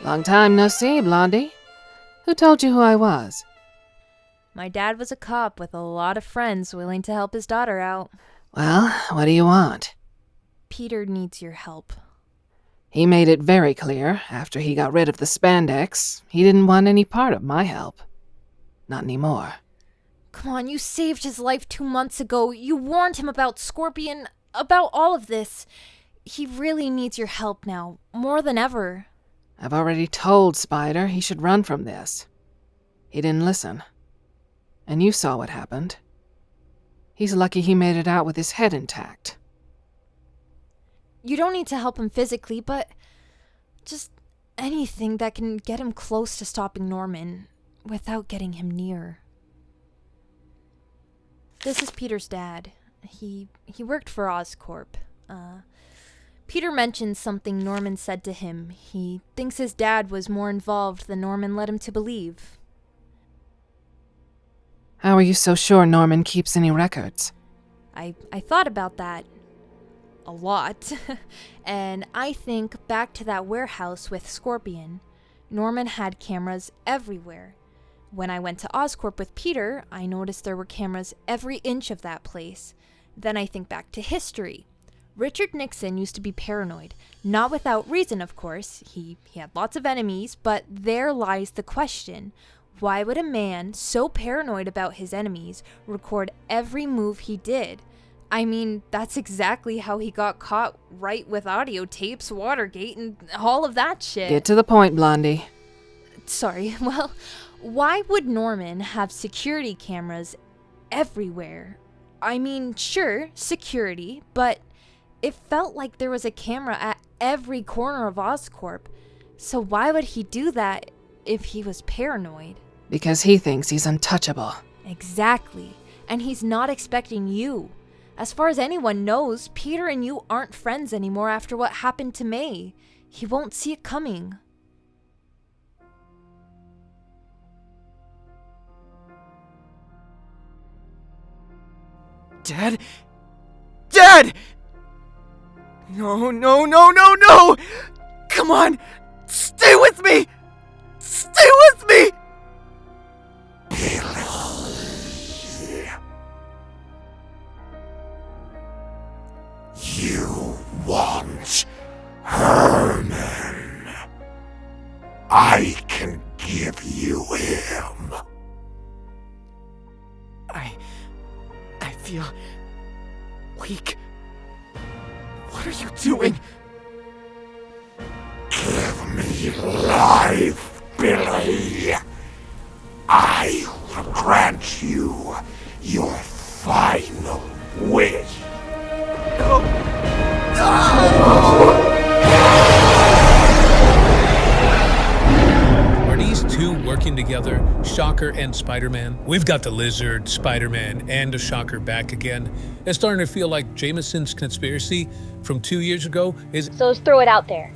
Long time no see, Blondie. Who told you who I was? My dad was a cop with a lot of friends willing to help his daughter out. Well, what do you want? Peter needs your help. He made it very clear, after he got rid of the spandex, he didn't want any part of my help. Not anymore. Come on, you saved his life 2 months ago. You warned him about Scorpion, about all of this. He really needs your help now, more than ever. I've already told Spider he should run from this. He didn't listen. And you saw what happened. He's lucky he made it out with his head intact. You don't need to help him physically, but just anything that can get him close to stopping Norman without getting him near. This is Peter's dad. He worked for Oscorp. Peter mentioned something Norman said to him. He thinks his dad was more involved than Norman led him to believe. How are you so sure Norman keeps any records? I thought about that a lot. And I think back to that warehouse with Scorpion. Norman had cameras everywhere. When I went to Oscorp with Peter, I noticed there were cameras every inch of that place. Then I think back to history. Richard Nixon used to be paranoid. Not without reason, of course. He had lots of enemies, but there lies the question. Why would a man so paranoid about his enemies record every move he did? I mean, that's exactly how he got caught, right, with audio tapes, Watergate, and all of that shit. Get to the point, Blondie. Sorry, well, why would Norman have security cameras everywhere? I mean, sure, security, but it felt like there was a camera at every corner of Oscorp. So why would he do that if he was paranoid? Because he thinks he's untouchable. Exactly. And he's not expecting you. As far as anyone knows, Peter and you aren't friends anymore after what happened to May. He won't see it coming. Dad? Dad! No, no, no, no, no! Come on! Stay with me! Stay with me! You want Herman. I can give you him. I feel weak. What are you doing? Give me life, Billy. I will grant you your final wish. No. Are these two working together, Shocker and Spider-Man? We've got the Lizard, Spider-Man, and the Shocker back again. It's starting to feel like Jameson's conspiracy from 2 years ago is... So let's throw it out there.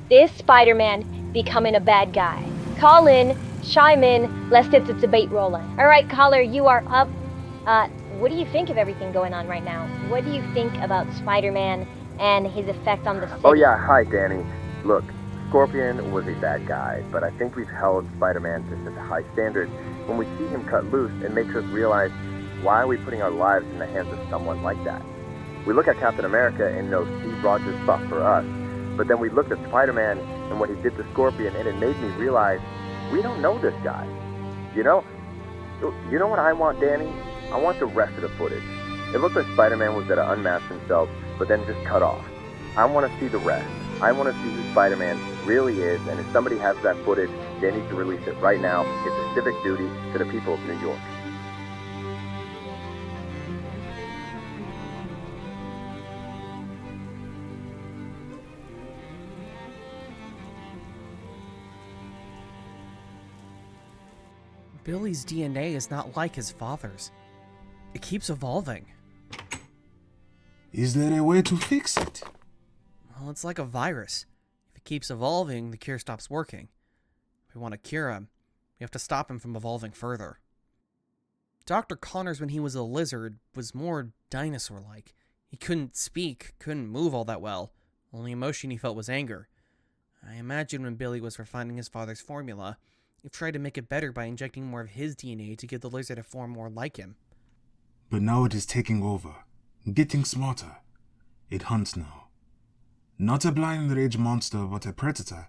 This Spider-Man becoming a bad guy. Call in, chime in, let's get the debate rolling. Alright, caller, you are up. What do you think of everything going on right now? What do you think about Spider-Man and his effect on the city? Oh yeah, hi Danny. Look, Scorpion was a bad guy, but I think we've held Spider-Man to such a high standard. When we see him cut loose, it makes us realize, why are we putting our lives in the hands of someone like that? We look at Captain America and know Steve Rogers fought for us, but then we looked at Spider-Man and what he did to Scorpion, and it made me realize, we don't know this guy. You know what I want, Danny? I want the rest of the footage. It looked like Spider-Man was gonna unmask himself, but then just cut off. I want to see the rest. I want to see who Spider-Man really is, and if somebody has that footage, they need to release it right now. It's a civic duty to the people of New York. Billy's DNA is not like his father's. It keeps evolving. Is there a way to fix it? Well, it's like a virus. If it keeps evolving, the cure stops working. If we want to cure him, we have to stop him from evolving further. Dr. Connors, when he was a lizard, was more dinosaur-like. He couldn't speak, couldn't move all that well. Only emotion he felt was anger. I imagine when Billy was refining his father's formula, he tried to make it better by injecting more of his DNA to give the lizard a form more like him. But now it is taking over, getting smarter. It hunts now. Not a blind rage monster, but a predator.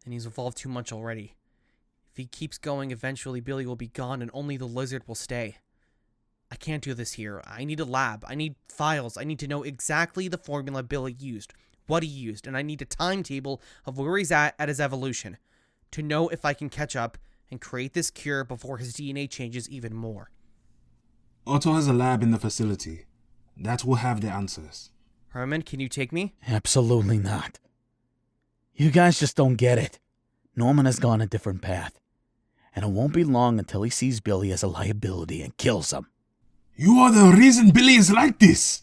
And he's evolved too much already. If he keeps going, eventually Billy will be gone and only the lizard will stay. I can't do this here. I need a lab. I need files. I need to know exactly the formula Billy used, what he used, and I need a timetable of where he's at his evolution to know if I can catch up and create this cure before his DNA changes even more. Otto has a lab in the facility. That will have the answers. Herman, can you take me? Absolutely not. You guys just don't get it. Norman has gone a different path, and it won't be long until he sees Billy as a liability and kills him. You are the reason Billy is like this!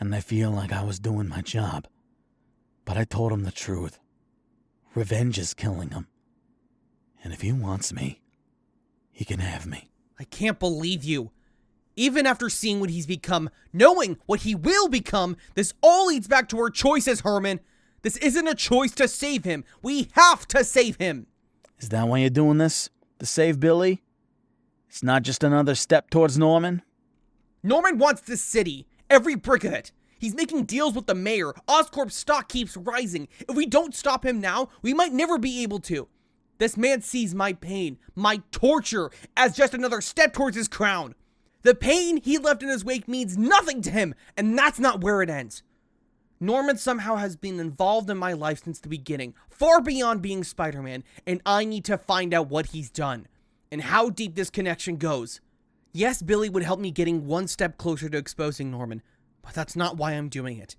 And I feel like I was doing my job, but I told him the truth. Revenge is killing him, and if he wants me, he can have me. I can't believe you. Even after seeing what he's become, knowing what he will become, this all leads back to our choices, Herman. This isn't a choice to save him. We have to save him. Is that why you're doing this? To save Billy? It's not just another step towards Norman? Norman wants this city. Every brick of it. He's making deals with the mayor. Oscorp's stock keeps rising. If we don't stop him now, we might never be able to. This man sees my pain, my torture, as just another step towards his crown. The pain he left in his wake means nothing to him, and that's not where it ends. Norman somehow has been involved in my life since the beginning, far beyond being Spider-Man, and I need to find out what he's done, and how deep this connection goes. Yes, Billy would help me getting one step closer to exposing Norman, but that's not why I'm doing it.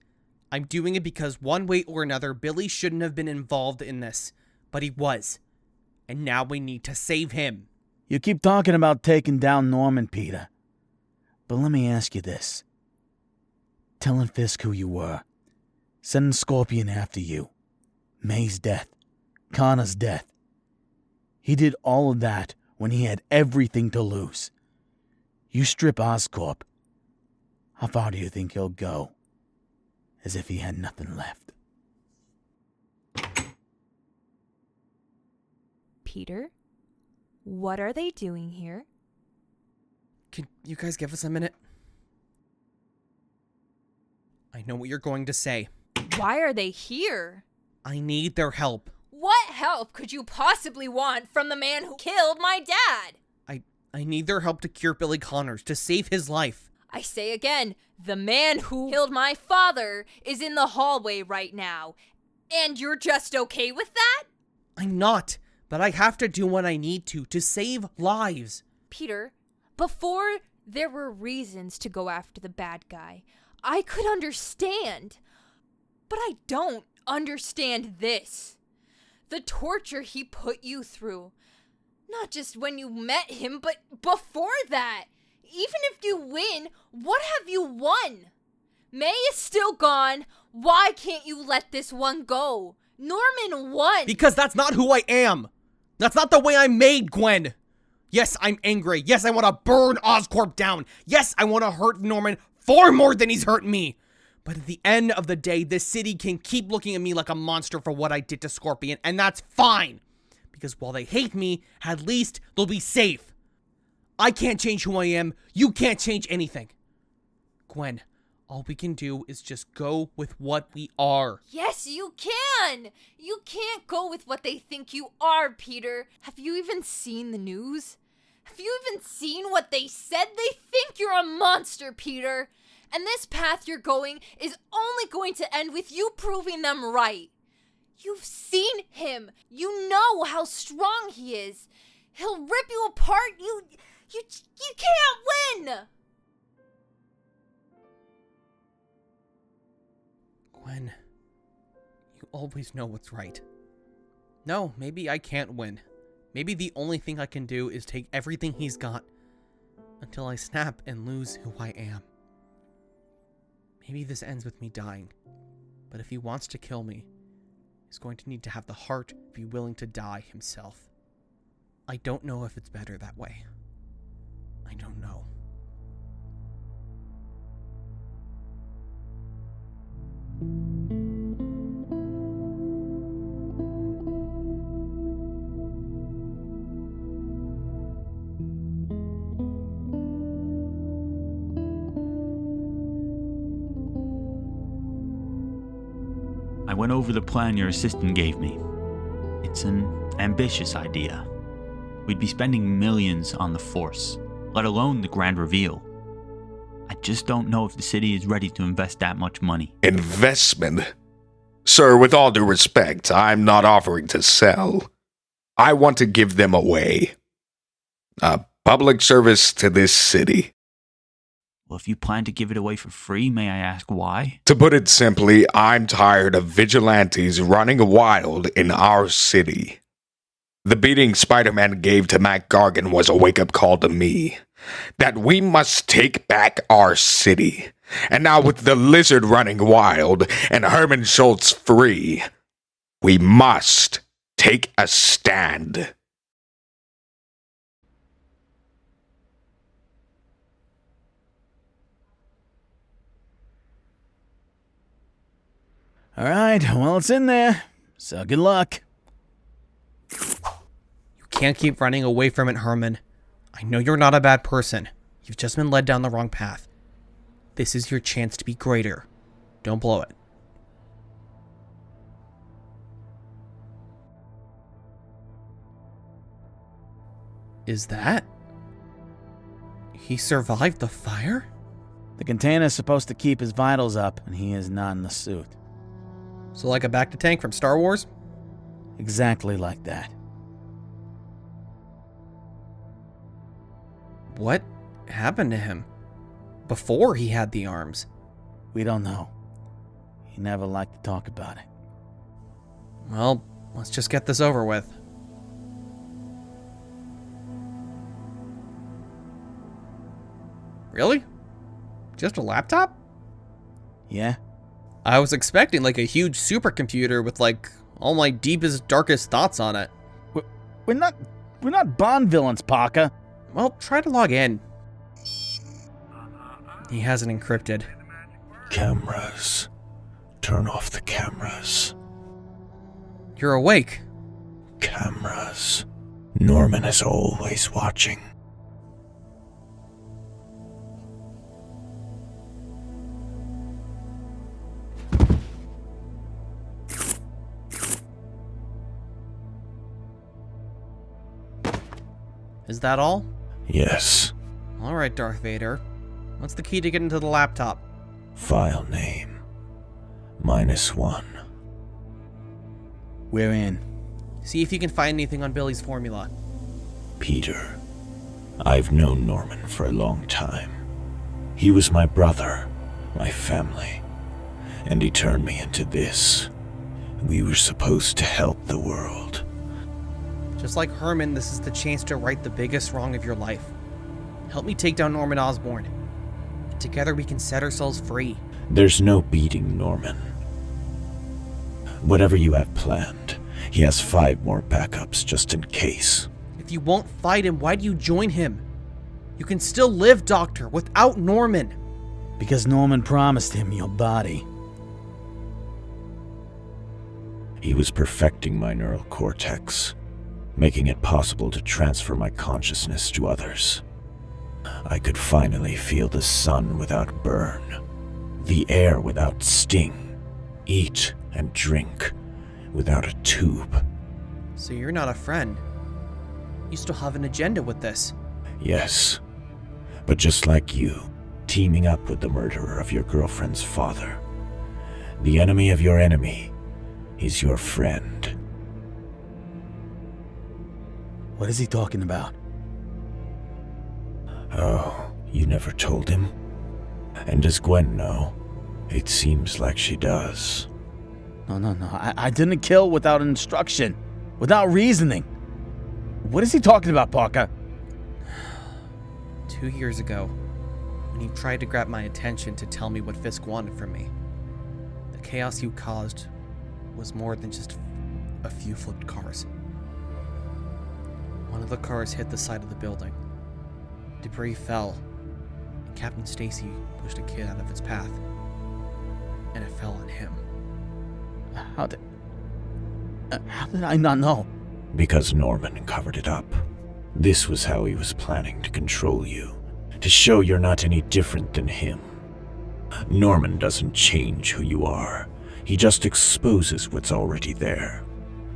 I'm doing it because one way or another, Billy shouldn't have been involved in this, but he was. And now we need to save him. You keep talking about taking down Norman, Peter. But let me ask you this. Telling Fisk who you were, sending Scorpion after you, May's death, Connor's death. He did all of that when he had everything to lose. You strip Oscorp, how far do you think he'll go? As if he had nothing left. Peter, what are they doing here? Can you guys give us a minute? I know what you're going to say. Why are they here? I need their help. What help could you possibly want from the man who killed my dad? I need their help to cure Billy Connors, to save his life. I say again, the man who killed my father is in the hallway right now. And you're just okay with that? I'm not, but I have to do what I need to save lives. Peter, before there were reasons to go after the bad guy, I could understand. But I don't understand this. The torture he put you through. Not just when you met him, but before that. Even if you win, what have you won? May is still gone. Why can't you let this one go? Norman won. Because that's not who I am. That's not the way I'm made, Gwen. Yes, I'm angry. Yes, I want to burn Oscorp down. Yes, I want to hurt Norman far more than he's hurt me. But at the end of the day, this city can keep looking at me like a monster for what I did to Scorpion, and that's fine. Because while they hate me, at least they'll be safe. I can't change who I am. You can't change anything. Gwen, all we can do is just go with what we are. Yes, you can. You can't go with what they think you are, Peter. Have you even seen the news? Have you even seen what they said? They think you're a monster, Peter. And this path you're going is only going to end with you proving them right. You've seen him. You know how strong he is. He'll rip you apart. You can't win. Gwen, you always know what's right. No, maybe I can't win. Maybe the only thing I can do is take everything he's got until I snap and lose who I am. Maybe this ends with me dying, but if he wants to kill me, he's going to need to have the heart to be willing to die himself. I don't know if it's better that way. I don't know. I went over the plan your assistant gave me. It's an ambitious idea. We'd be spending millions on the Force, let alone the grand reveal. I just don't know if the city is ready to invest that much money. Investment? Sir, with all due respect, I'm not offering to sell. I want to give them away. A public service to this city. Well, if you plan to give it away for free, may I ask why? To put it simply, I'm tired of vigilantes running wild in our city. The beating Spider-Man gave to Mac Gargan was a wake-up call to me. That we must take back our city. And now with the Lizard running wild and Herman Schultz free, we must take a stand. All right, well, it's in there, so good luck. You can't keep running away from it, Herman. I know you're not a bad person. You've just been led down the wrong path. This is your chance to be greater. Don't blow it. Is that? He survived the fire? The container's supposed to keep his vitals up, and he is not in the suit. So like a back-to-tank from Star Wars? Exactly like that. What happened to him before he had the arms? We don't know. He never liked to talk about it. Well, let's just get this over with. Really? Just a laptop? Yeah? I was expecting like a huge supercomputer with like all my deepest, darkest thoughts on it. We're not Bond villains, Parker. Well, try to log in. He has it encrypted. Cameras. Turn off the cameras. You're awake. Cameras. Norman is always watching. Is that all? Yes. Alright, Darth Vader. What's the key to get into the laptop? File name. -1. We're in. See if you can find anything on Billy's formula. Peter. I've known Norman for a long time. He was my brother, my family, and he turned me into this. We were supposed to help the world. Just like Herman, this is the chance to right the biggest wrong of your life. Help me take down Norman Osborn. And together we can set ourselves free. There's no beating Norman. Whatever you have planned, he has 5 more backups just in case. If you won't fight him, why do you join him? You can still live, Doctor, without Norman. Because Norman promised him your body. He was perfecting my neural cortex, making it possible to transfer my consciousness to others. I could finally feel the sun without burn, the air without sting, eat and drink without a tube. So you're not a friend. You still have an agenda with this. Yes, but just like you, teaming up with the murderer of your girlfriend's father. The enemy of your enemy is your friend. What is he talking about? Oh, you never told him? And does Gwen know? It seems like she does. No. I didn't kill without instruction, without reasoning. What is he talking about, Parker? 2 years ago, when you tried to grab my attention to tell me what Fisk wanted from me, the chaos you caused was more than just a few flipped cars. One of the cars hit the side of the building. Debris fell, and Captain Stacy pushed a kid out of its path. and it fell on him. How did I not know? Because Norman covered it up. This was how he was planning to control you, to show you're not any different than him. Norman doesn't change who you are. He just exposes what's already there.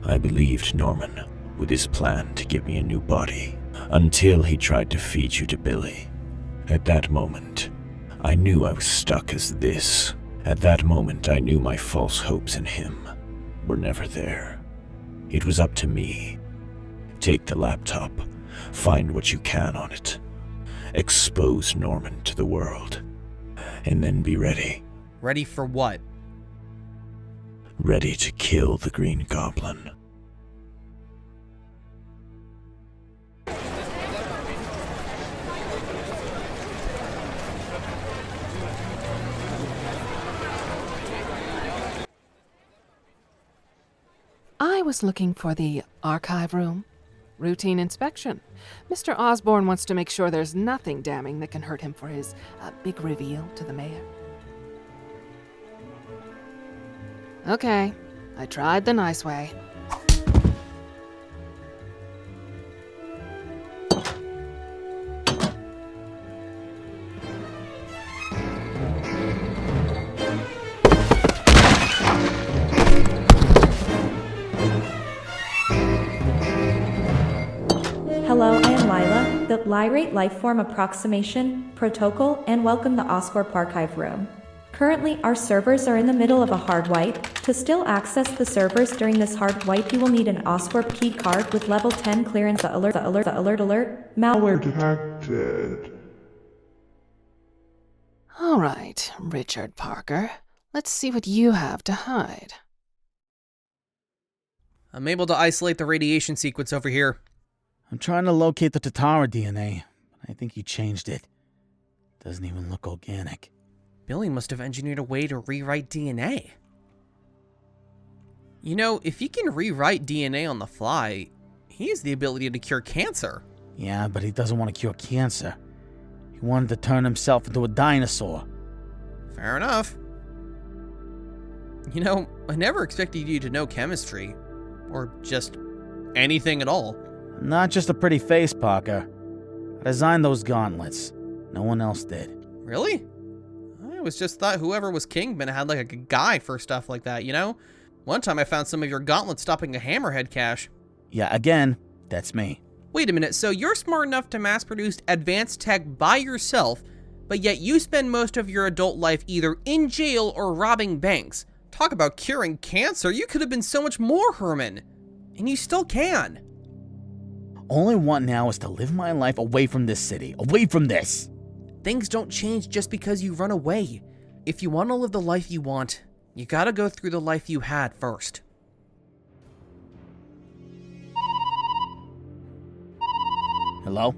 I believed Norman with his plan to give me a new body, until he tried to feed you to Billy. At that moment, I knew I was stuck as this. At that moment, I knew my false hopes in him were never there. It was up to me. Take the laptop, find what you can on it, expose Norman to the world, and then be ready. Ready for what? Ready to kill the Green Goblin. I was looking for the archive room. Routine inspection. Mr. Osborn wants to make sure there's nothing damning that can hurt him for his big reveal to the mayor. Okay, I tried the nice way. Hello, I am Lila, the Lyrate Lifeform Approximation Protocol, and welcome to Oscorp Archive Room. Currently, our servers are in the middle of a hard wipe. To still access the servers during this hard wipe, you will need an Oscorp key card with level 10 clearance. Alert, malware detected. All right, Richard Parker. Let's see what you have to hide. I'm able to isolate the radiation sequence over here. I'm trying to locate the Tatara DNA, but I think you changed it. Doesn't even look organic. Billy must have engineered a way to rewrite DNA. You know, if he can rewrite DNA on the fly, he has the ability to cure cancer. Yeah, but he doesn't want to cure cancer. He wanted to turn himself into a dinosaur. Fair enough. You know, I never expected you to know chemistry. Or just anything at all. Not just a pretty face, Parker. I designed those gauntlets. No one else did. Really? I always just thought whoever was Kingpin had like a guy for stuff like that, you know? One time I found some of your gauntlets stopping a Hammerhead cache. Yeah, again, that's me. Wait a minute, so you're smart enough to mass produce advanced tech by yourself, but yet you spend most of your adult life either in jail or robbing banks. Talk about curing cancer, you could have been so much more, Herman. And you still can. All I want now is to live my life away from this city, away from this. Things don't change just because you run away. If you want to live the life you want, you gotta go through the life you had first. Hello?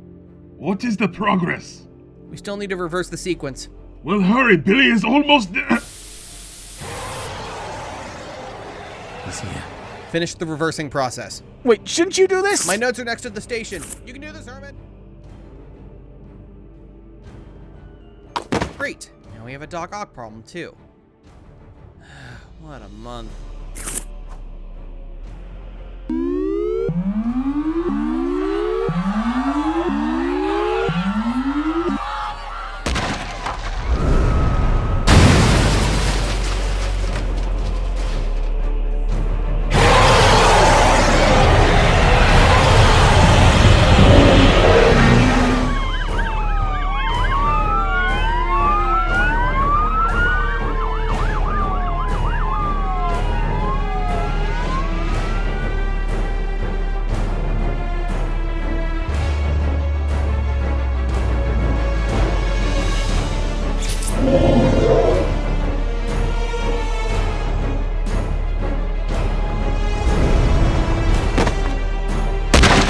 What is the progress? We still need to reverse the sequence. Well, hurry, Billy is almost there. He's here. Finish the reversing process. Wait, shouldn't you do this? My notes are next to the station. You can do this, Herman. Great. Now we have a Doc Ock problem, too. What a month.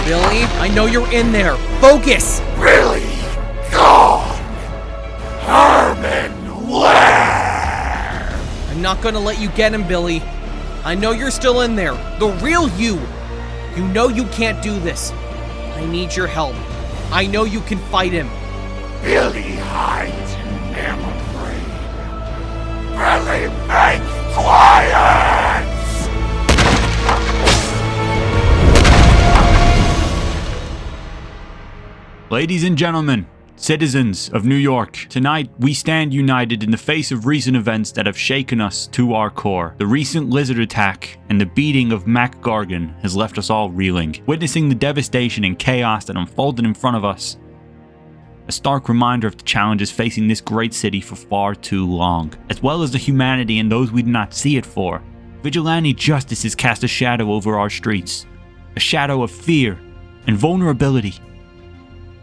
Billy, I know you're in there. Focus! Really? God! Herman, where? I'm not gonna let you get him, Billy. I know you're still in there. The real you. You know you can't do this. I need your help. I know you can fight him. Billy hides and am afraid. desperately make quiet! Ladies and gentlemen, citizens of New York, tonight we stand united in the face of recent events that have shaken us to our core. The recent lizard attack and the beating of Mac Gargan has left us all reeling, witnessing the devastation and chaos that unfolded in front of us. A stark reminder of the challenges facing this great city for far too long, as well as the humanity and those we do not see it for. Vigilante justice has cast a shadow over our streets, a shadow of fear and vulnerability.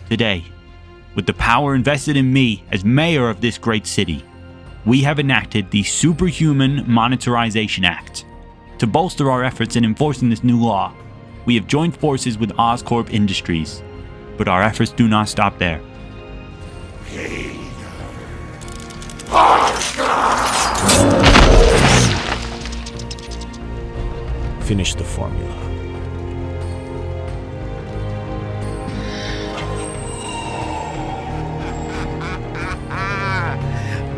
Today, with the power invested in me as mayor of this great city, we have enacted the Superhuman Monetarization Act. To bolster our efforts in enforcing this new law, we have joined forces with Oscorp Industries, but our efforts do not stop there. Finish the formula.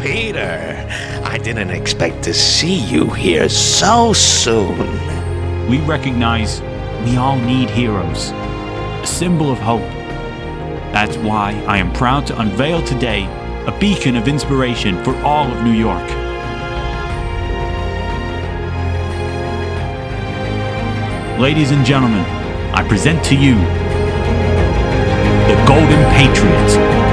Peter, I didn't expect to see you here so soon. We recognize we all need heroes, a symbol of hope. That's why I am proud to unveil today a beacon of inspiration for all of New York. Ladies and gentlemen, I present to you the Golden Patriot.